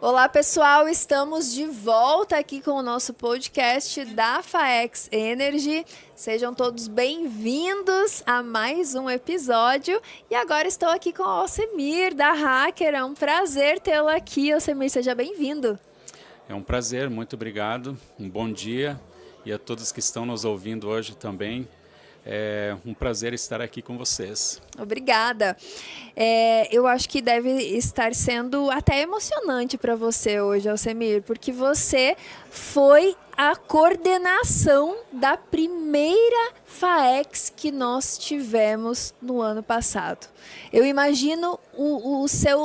Olá, pessoal, estamos de volta aqui com o nosso podcast da FAEX Energy. Sejam todos bem-vindos a mais um episódio. E agora estou aqui com o Alcemir, da Hacker. É um prazer tê-lo aqui. Alcemir, seja bem-vindo. É um prazer, muito obrigado. Um bom dia e a todos que estão nos ouvindo hoje também. É um prazer estar aqui com vocês. Obrigada. Eu acho que deve estar sendo até emocionante para você hoje, Alcemir, porque você foi a coordenação da primeira FAEX que nós tivemos no ano passado. Eu imagino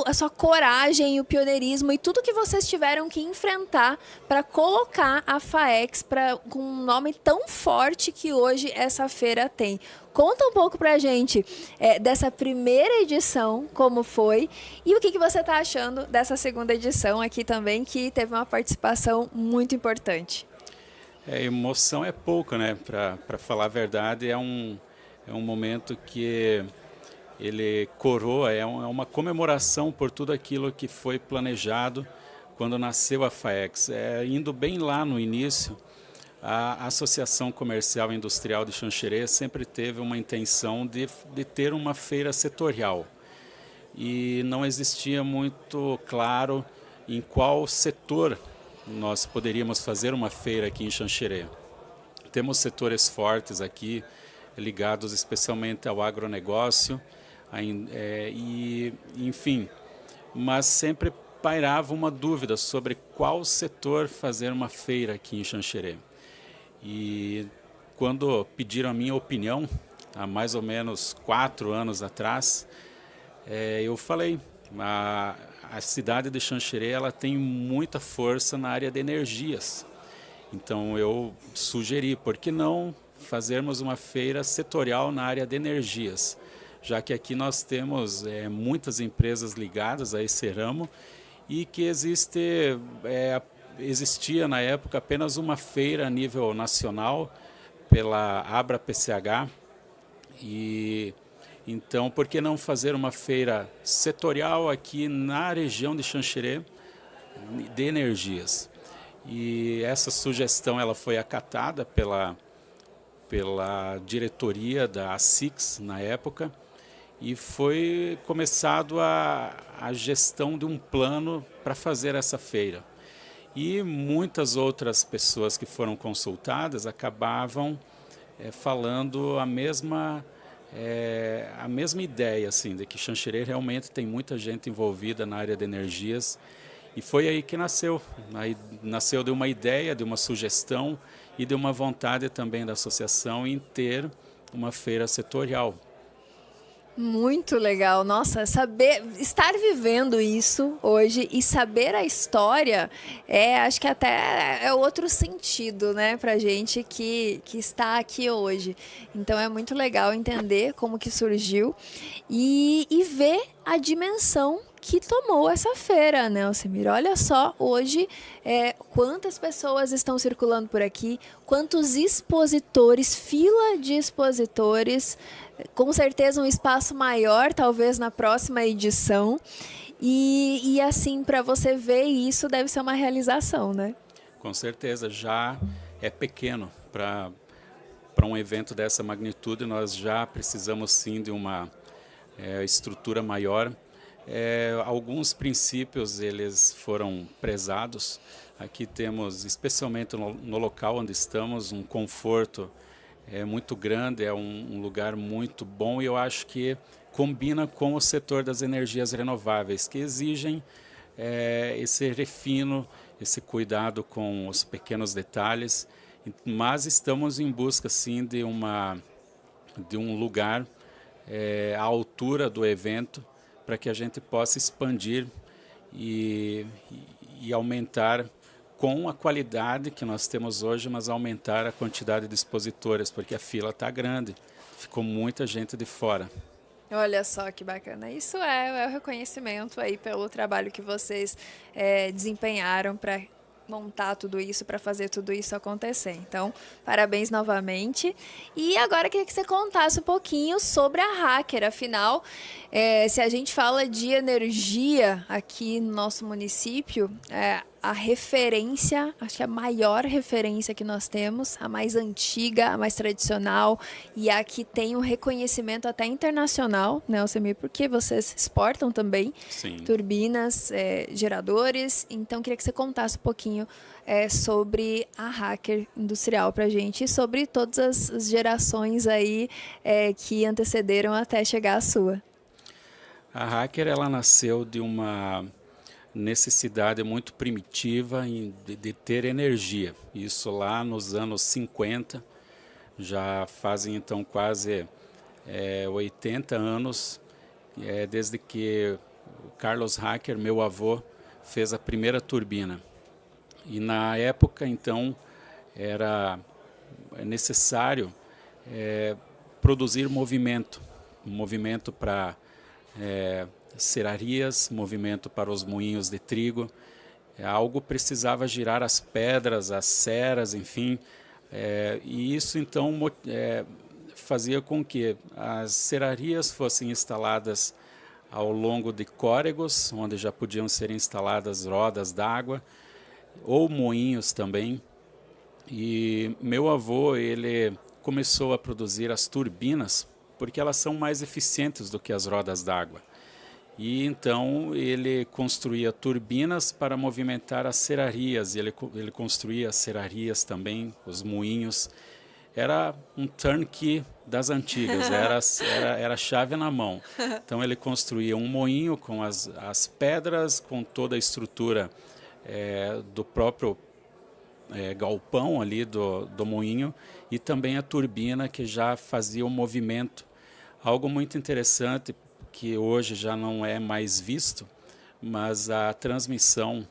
a sua coragem, o pioneirismo e tudo que vocês tiveram que enfrentar para colocar a FAEX com um nome tão forte que hoje essa feira tem. Conta um pouco pra gente dessa primeira edição, como foi, e o que você está achando dessa segunda edição aqui também, que teve uma participação muito importante. Emoção é pouco, né? Para falar a verdade, é um momento que ele coroa, é uma comemoração por tudo aquilo que foi planejado quando nasceu a FAEX. Indo bem lá no início, a Associação Comercial e Industrial de Xanxerê sempre teve uma intenção de ter uma feira setorial. E não existia muito claro em qual setor nós poderíamos fazer uma feira aqui em Xanxerê. Temos setores fortes aqui, ligados especialmente ao agronegócio, enfim, mas sempre pairava uma dúvida sobre qual setor fazer uma feira aqui em Xanxerê. E quando pediram a minha opinião, há mais ou menos 4 anos atrás, eu falei, a cidade de Xanxerê ela tem muita força na área de energias. Então eu sugeri, por que não fazermos uma feira setorial na área de energias? Já que aqui nós temos muitas empresas ligadas a esse ramo e que existia na época apenas uma feira a nível nacional pela Abra PCH e então por que não fazer uma feira setorial aqui na região de Xanxerê de energias? E essa sugestão ela foi acatada pela diretoria da ASICS na época e foi começado a gestão de um plano para fazer essa feira. E muitas outras pessoas que foram consultadas acabavam falando a mesma ideia, assim, de que Xanxerê realmente tem muita gente envolvida na área de energias. E foi aí que nasceu. Aí nasceu de uma ideia, de uma sugestão e de uma vontade também da associação em ter uma feira setorial. Muito legal, nossa, estar vivendo isso hoje e saber a história, acho que até é outro sentido, né, pra gente que está aqui hoje. Então é muito legal entender como que surgiu e ver a dimensão que tomou essa feira, né, Alcemir? Olha só, hoje, quantas pessoas estão circulando por aqui, quantos expositores, fila de expositores, com certeza um espaço maior, talvez na próxima edição. E assim, para você ver isso, deve ser uma realização, né? Com certeza, já é pequeno para um evento dessa magnitude, nós já precisamos sim de uma estrutura maior. Alguns princípios eles foram prezados. Aqui temos, especialmente no local onde estamos, um conforto muito grande, é um lugar muito bom e eu acho que combina com o setor das energias renováveis, que exigem esse refino, esse cuidado com os pequenos detalhes, mas estamos em busca sim de um lugar à altura do evento, para que a gente possa expandir e aumentar com a qualidade que nós temos hoje, mas aumentar a quantidade de expositores, porque a fila está grande, ficou muita gente de fora. Olha só que bacana, isso é o reconhecimento aí pelo trabalho que vocês desempenharam para montar tudo isso, para fazer tudo isso acontecer. Então, parabéns novamente. E agora eu queria que você contasse um pouquinho sobre a Hacker. Afinal, se a gente fala de energia aqui no nosso município, a referência, acho que a maior referência que nós temos, a mais antiga, a mais tradicional e a que tem um reconhecimento até internacional, né, Alcemir? Porque vocês exportam também turbinas, geradores. Então, queria que você contasse um pouquinho sobre a Hacker Industrial para a gente e sobre todas as gerações aí que antecederam até chegar à sua. A Hacker, ela nasceu de uma necessidade muito primitiva de ter energia. Isso lá nos anos 50, já fazem então quase 80 anos, desde que o Carlos Hacker, meu avô, fez a primeira turbina. E na época, então, era necessário produzir movimento para serrarias, movimento para os moinhos de trigo. Algo precisava girar as pedras, as serras, enfim. E isso, então, fazia com que as serrarias fossem instaladas ao longo de córregos, onde já podiam ser instaladas rodas d'água, ou moinhos também. E meu avô, ele começou a produzir as turbinas, porque elas são mais eficientes do que as rodas d'água. E então ele construía turbinas para movimentar as serrarias, e ele construía as serrarias também, os moinhos. Era um turnkey das antigas, era chave na mão. Então ele construía um moinho com as pedras, com toda a estrutura do próprio galpão ali do moinho, e também a turbina que já fazia o movimento. Algo muito interessante que hoje já não é mais visto, mas a transmissão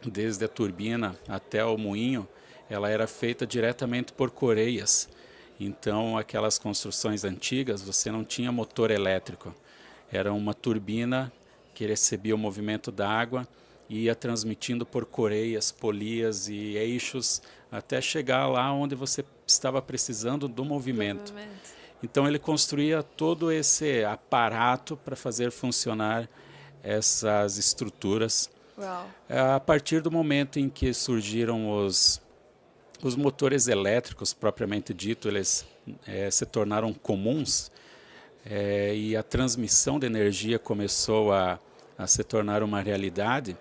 desde a turbina até o moinho, ela era feita diretamente por coreias. Então, aquelas construções antigas, você não tinha motor elétrico. Era uma turbina que recebia o movimento da água e ia transmitindo por coreias, polias e eixos até chegar lá onde você estava precisando do movimento. Então ele construía todo esse aparato para fazer funcionar essas estruturas. Uau. A partir do momento em que surgiram os motores elétricos, propriamente dito, eles se tornaram comuns, e a transmissão de energia começou a se tornar uma realidade.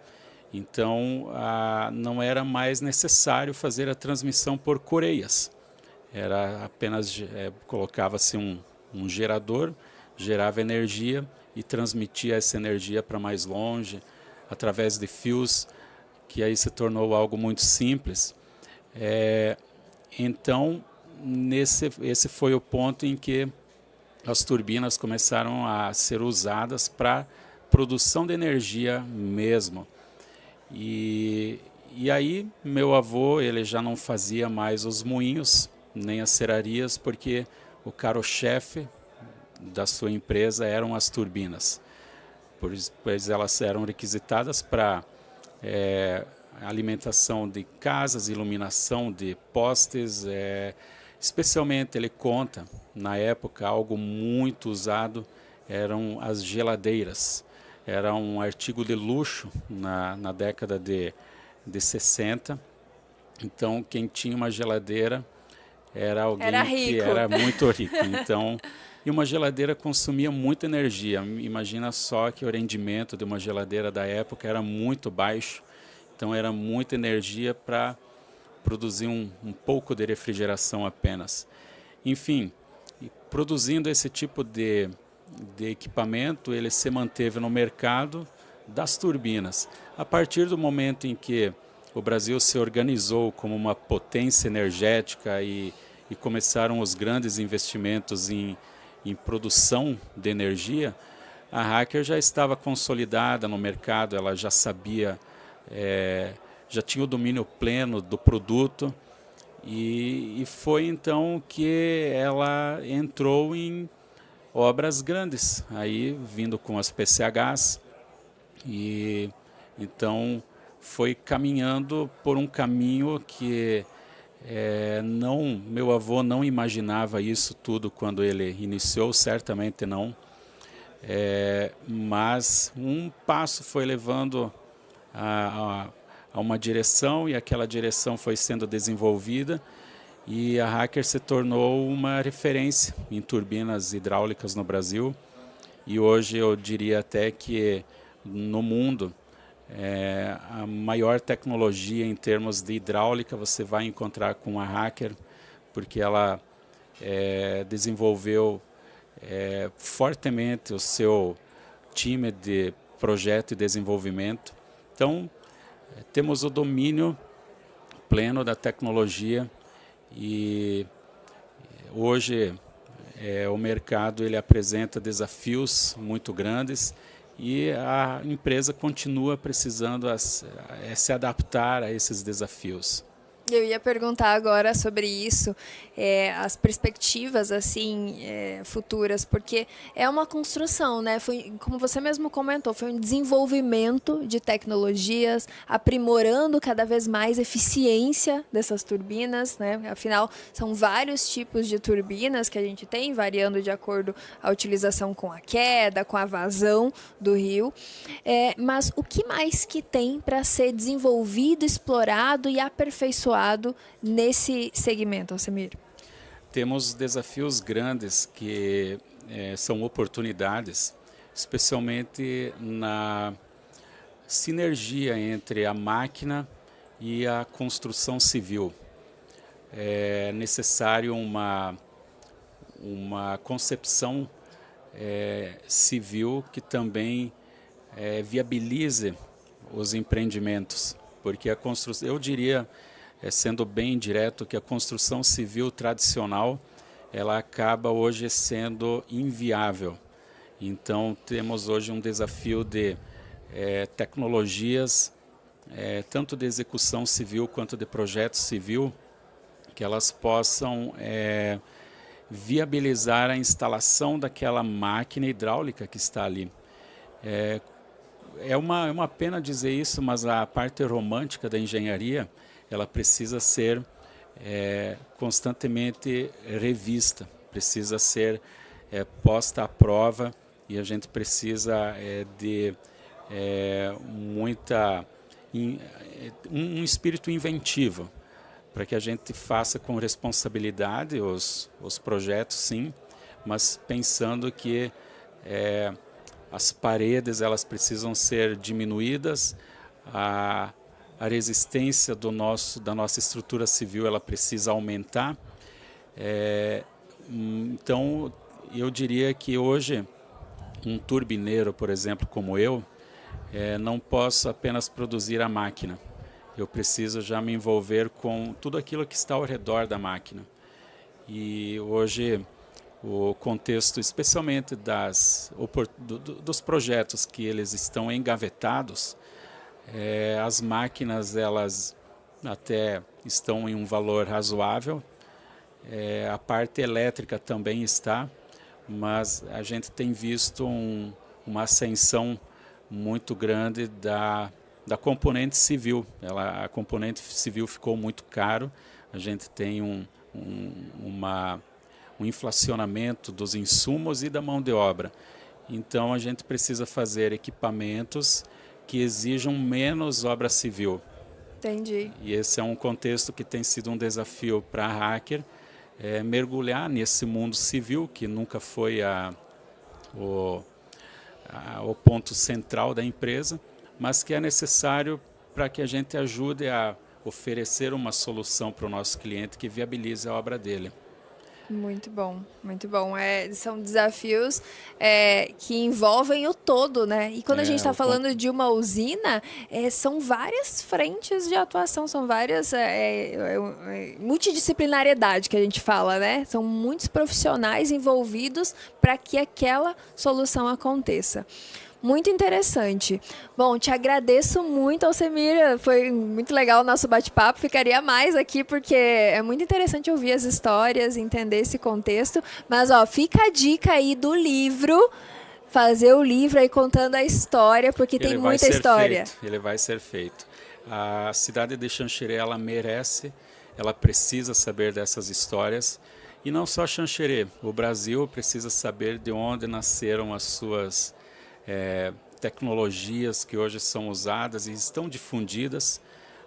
Então não era mais necessário fazer a transmissão por coreias. Era apenas colocava-se um gerador, gerava energia e transmitia essa energia para mais longe através de fios, que aí se tornou algo muito simples. Então esse foi o ponto em que as turbinas começaram a ser usadas para produção de energia mesmo. E aí meu avô, ele já não fazia mais os moinhos nem as serrarias, porque o carro-chefe da sua empresa eram as turbinas, pois elas eram requisitadas para alimentação de casas, iluminação de postes, especialmente ele conta, na época, algo muito usado eram as geladeiras. Era um artigo de luxo na década de 60. Então, quem tinha uma geladeira era alguém que era muito rico. Então, e uma geladeira consumia muita energia. Imagina só que o rendimento de uma geladeira da época era muito baixo. Então, era muita energia para produzir um pouco de refrigeração apenas. Enfim, produzindo esse tipo de equipamento, ele se manteve no mercado das turbinas. A partir do momento em que o Brasil se organizou como uma potência energética e começaram os grandes investimentos em produção de energia, a Hacker já estava consolidada no mercado, ela já sabia, já tinha o domínio pleno do produto, e foi então que ela entrou em obras grandes, aí vindo com as PCHs, e então foi caminhando por um caminho que meu avô não imaginava isso tudo quando ele iniciou, certamente não. Mas um passo foi levando a uma direção, e aquela direção foi sendo desenvolvida, e a Hacker se tornou uma referência em turbinas hidráulicas no Brasil. E hoje eu diria até que no mundo a maior tecnologia em termos de hidráulica você vai encontrar com a Hacker, porque ela desenvolveu fortemente o seu time de projeto e desenvolvimento. Então, temos o domínio pleno da tecnologia, e hoje o mercado ele apresenta desafios muito grandes, e a empresa continua precisando se adaptar a esses desafios. Eu ia perguntar agora sobre isso, as perspectivas assim futuras, porque é uma construção, né? Foi, como você mesmo comentou, foi um desenvolvimento de tecnologias, aprimorando cada vez mais a eficiência dessas turbinas, né? Afinal, são vários tipos de turbinas que a gente tem, variando de acordo com a utilização com a queda, com a vazão do rio. Mas o que mais que tem para ser desenvolvido, explorado e aperfeiçoado nesse segmento, Alcemir? Temos desafios grandes que são oportunidades, especialmente na sinergia entre a máquina e a construção civil. É necessário uma concepção civil que também viabilize os empreendimentos, porque a construção, eu diria, sendo bem direto, que a construção civil tradicional ela acaba hoje sendo inviável. Então temos hoje um desafio de tecnologias, tanto de execução civil quanto de projeto civil, que elas possam viabilizar a instalação daquela máquina hidráulica que está ali. É uma pena dizer isso, mas a parte romântica da engenharia ela precisa ser constantemente revista, precisa ser posta à prova, e a gente precisa de um espírito inventivo, para que a gente faça com responsabilidade os projetos, sim, mas pensando que as paredes elas precisam ser diminuídas, a resistência da nossa estrutura civil ela precisa aumentar. Então, eu diria que hoje um turbineiro, por exemplo, como eu, não posso apenas produzir a máquina. Eu preciso já me envolver com tudo aquilo que está ao redor da máquina. E hoje o contexto, especialmente dos projetos que eles estão engavetados, as máquinas elas até estão em um valor razoável, a parte elétrica também está, mas a gente tem visto uma ascensão muito grande da componente civil. A componente civil ficou muito caro, a gente tem um inflacionamento dos insumos e da mão de obra. Então a gente precisa fazer equipamentos que exijam menos obra civil. Entendi. E esse é um contexto que tem sido um desafio para a Hacker, mergulhar nesse mundo civil, que nunca foi o ponto central da empresa, mas que é necessário para que a gente ajude a oferecer uma solução para o nosso cliente que viabilize a obra dele. Muito bom, muito bom. São desafios que envolvem o todo, né? E quando a gente está falando de uma usina, são várias frentes de atuação, são várias multidisciplinariedade que a gente fala, né? São muitos profissionais envolvidos para que aquela solução aconteça. Muito interessante. Bom, te agradeço muito, Alcemir. Foi muito legal o nosso bate-papo. Ficaria mais aqui porque é muito interessante ouvir as histórias, entender esse contexto. Mas, fica a dica aí do livro, fazer o livro aí contando a história, porque tem muita história. Ele vai ser feito. A cidade de Xanxerê, ela merece, ela precisa saber dessas histórias. E não só Xanxerê, o Brasil precisa saber de onde nasceram as suas tecnologias que hoje são usadas e estão difundidas,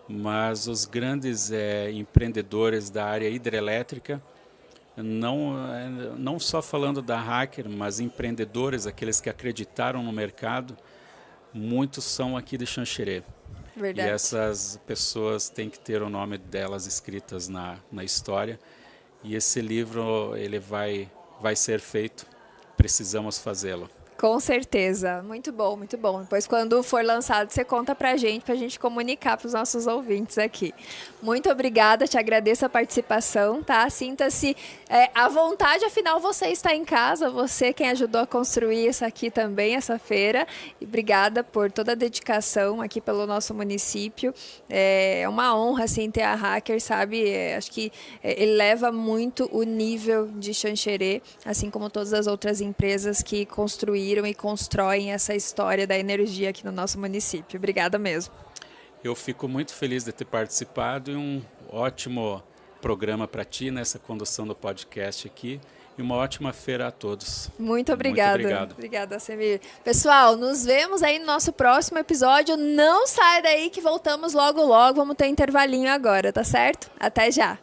mas os grandes empreendedores da área hidrelétrica, não só falando da Hacker, mas empreendedores, aqueles que acreditaram no mercado, muitos são aqui de Xanxerê. Verdade. E essas pessoas têm que ter o nome delas escritas na história. E esse livro ele vai ser feito, precisamos fazê-lo. Com certeza, muito bom, muito bom. Depois, quando for lançado, você conta pra gente comunicar para os nossos ouvintes aqui. Muito obrigada, te agradeço a participação, tá? Sinta-se à vontade, afinal você está em casa, você quem ajudou a construir isso aqui também, essa feira. E obrigada por toda a dedicação aqui pelo nosso município. É uma honra, assim, ter a Hacker, sabe? Acho que ele leva muito o nível de Xanxerê, assim como todas as outras empresas que construíram e constroem essa história da energia aqui no nosso município. Obrigada mesmo. Eu fico muito feliz de ter participado e um ótimo programa para ti nessa condução do podcast aqui e uma ótima feira a todos. Muito obrigada. Muito obrigado. Obrigada, Semir. Pessoal, nos vemos aí no nosso próximo episódio. Não sai daí que voltamos logo logo. Vamos ter um intervalinho agora, tá certo? Até já.